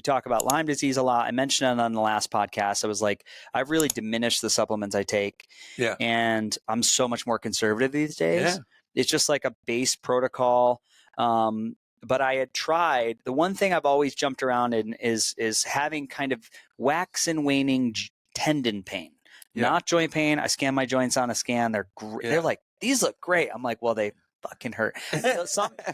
talk about Lyme disease a lot. I mentioned it on the last podcast. I was like, I've really diminished the supplements I take. Yeah. And I'm so much more conservative these days. Yeah. It's just like a base protocol. But I had tried, the one thing I've always jumped around in is having kind of wax and waning tendon pain, not joint pain. I scan my joints on a scan. They're they're like, these look great. I'm like, well, they fucking hurt.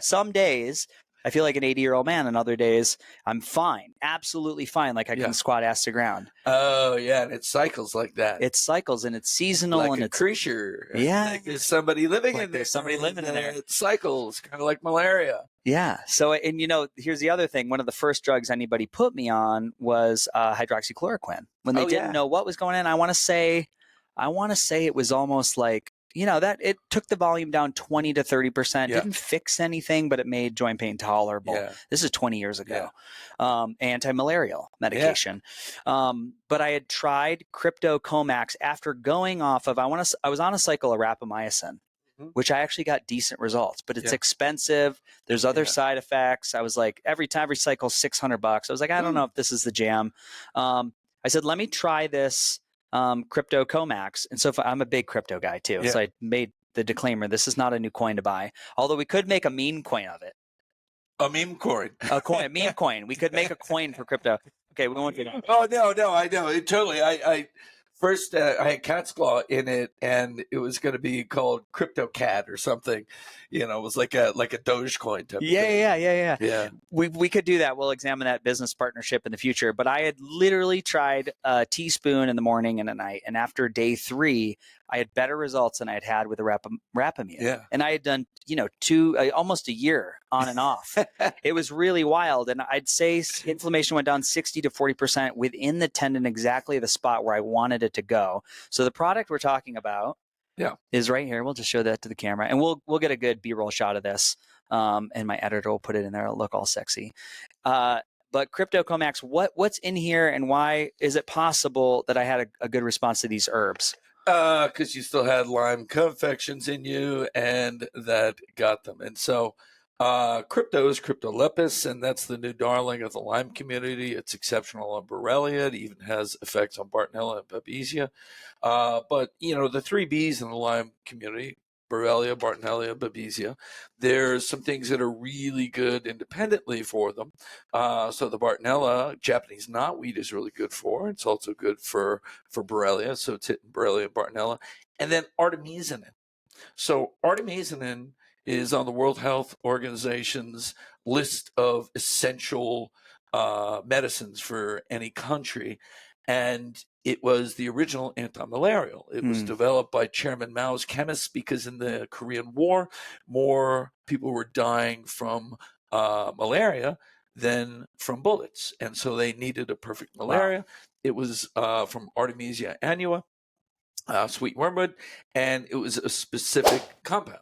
Some days I feel like an 80-year-old man, and other days I'm fine, absolutely fine. Like I can squat ass to ground. Oh yeah, and it cycles like that. It cycles, and it's seasonal, like and a it's creature. Yeah, like there's somebody living like in there. there's somebody living in there. It cycles, kind of like malaria. Yeah. So, and here's the other thing. One of the first drugs anybody put me on was hydroxychloroquine. When they didn't know what was going on, I want to say it was almost like, that it took the volume down 20 to 30%. Didn't fix anything, but it made joint pain tolerable. This is 20 years ago. Anti-malarial medication. But I had tried Comax after going off of, I was on a cycle of rapamycin, which I actually got decent results, but it's expensive. There's other side effects. I was like, every cycle, $600. I was like, I don't know if this is the jam. I said, let me try this Comax. And so I'm a big crypto guy too. So I made the disclaimer, this is not a new coin to buy, although we could make a meme coin of it. A meme coin. A meme coin. We could make a coin for crypto. Okay, we won't do that. Oh, no, I know. It totally. First, I had cat's claw in it, and it was going to be called Crypto Cat or something. It was like a Dogecoin type. Yeah. We could do that. We'll examine that business partnership in the future. But I had literally tried a teaspoon in the morning and at night, and after day 3, I had better results than I had with the Rapamune. Yeah. And I had done, almost a year on and off. It was really wild. And I'd say inflammation went down 60 to 40% within the tendon, exactly the spot where I wanted it to go. So the product we're talking about is right here. We'll just show that to the camera, and we'll get a good B-roll shot of this. And my editor will put it in there. It'll look all sexy. But Comax, what's in here, and why is it possible that I had a good response to these herbs? Because you still had Lyme co-infections in you, and that got them. And so crypto is Cryptolepis, and that's the new darling of the Lyme community. It's exceptional on Borrelia. It even has effects on Bartonella and Babesia. But, the 3 Bs in the Lyme community, Borrelia, Bartonella, Babesia, there's some things that are really good independently for them. So the Bartonella, Japanese knotweed, is really good for. It's also good for Borrelia. So it's hitting Borrelia and Bartonella. And then Artemisinin. So Artemisinin is on the World Health Organization's list of essential medicines for any country. And it was the original anti-malarial. It was developed by Chairman Mao's chemists because in the Korean War, more people were dying from malaria than from bullets. And so they needed a perfect malaria. Wow. It was from Artemisia annua, sweet wormwood, and it was a specific compound.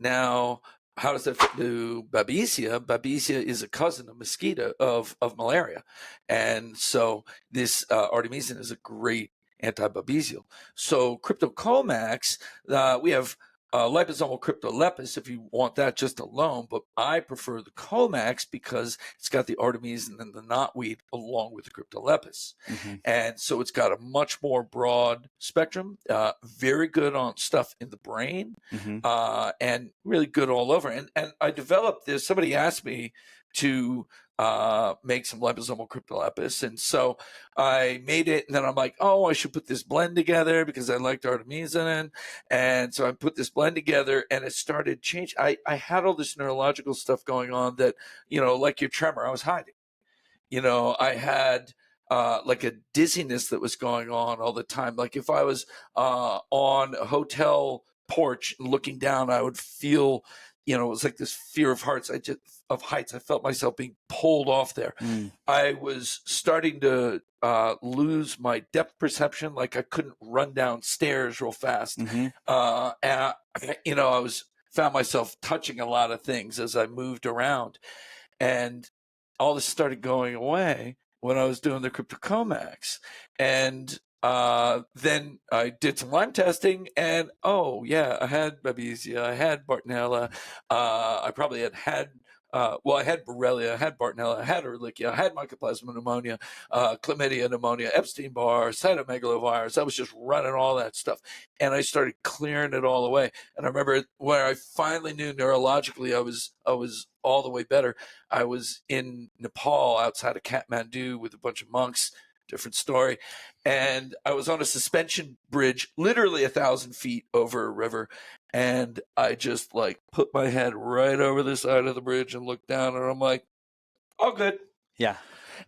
Now, how does that fit to Babesia? Babesia is a cousin of mosquito of malaria. And so this Artemisinin is a great anti-babesial. So Comax, we have liposomal Cryptolepis if you want that just alone, but I prefer the Comax because it's got the Artemisinin and the knotweed along with the Cryptolepis. And so it's got a much more broad spectrum, very good on stuff in the brain, and really good all over. And I developed this, somebody asked me to make some liposomal Cryptolepis. And so I made it, and then I'm like, I should put this blend together because I liked Artemisinin. And so I put this blend together, and it started changing. I had all this neurological stuff going on that, like your tremor, I was hiding. I had like a dizziness that was going on all the time. Like if I was on a hotel porch looking down, I would feel, it was like this fear of heights. I felt myself being pulled off there. I was starting to lose my depth perception. Like I couldn't run down stairs real fast. And I found myself touching a lot of things as I moved around, and all this started going away when I was doing the Comax. And then I did some Lyme testing, and I had Babesia, I had Bartonella, I probably had well, I had Borrelia, I had Bartonella, I had Ehrlichia, I had Mycoplasma pneumonia, chlamydia pneumonia, Epstein-Barr, cytomegalovirus. I was just running all that stuff. And I started clearing it all away. And I remember when I finally knew neurologically I was all the way better. I was in Nepal outside of Kathmandu with a bunch of monks, different story. And I was on a suspension bridge, literally 1,000 feet over a river. And I just like put my head right over the side of the bridge and looked down, and I'm like, all good. Yeah.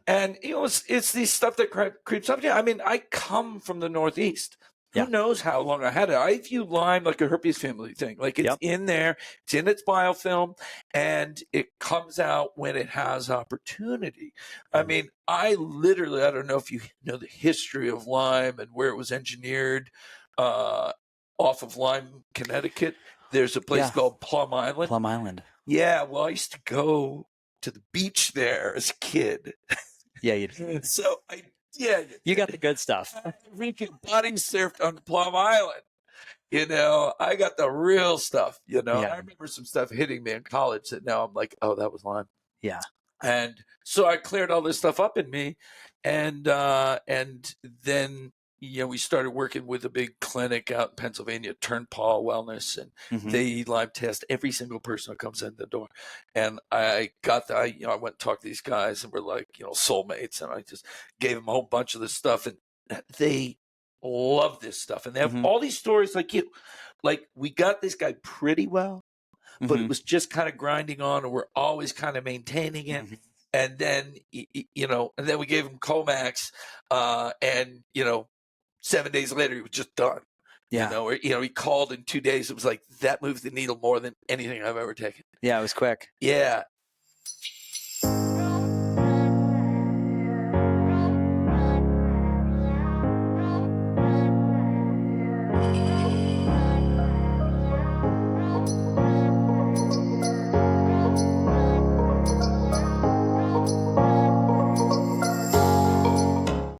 And it's these stuff that creeps up. Yeah, I mean, I come from the Northeast. Who knows how long I had it? I view Lyme like a herpes family thing. Like it's in there, it's in its biofilm, and it comes out when it has opportunity. I mean, I don't know if you know the history of Lyme and where it was engineered off of Lyme, Connecticut. There's a place called Plum Island. Plum Island. Yeah, well, I used to go to the beach there as a kid. Yeah, you did. So you got the good stuff. I freaking body surfed on Plum Island. I got the real stuff. I remember some stuff hitting me in college that now I'm like, oh, that was Lyme. Yeah. And so I cleared all this stuff up in me, and then we started working with a big clinic out in Pennsylvania, Turnpaw Wellness, and they Lyme test every single person that comes in the door. And I went and talked to these guys, and we're like, soulmates, and I just gave them a whole bunch of this stuff, and they love this stuff, and they have all these stories like you. Like, we got this guy pretty well, but it was just kind of grinding on, and we're always kind of maintaining it. And then, and then we gave him Comax, and 7 days later, he was just done. Yeah. He called in 2 days. It was like, that moved the needle more than anything I've ever taken. Yeah, it was quick. Yeah.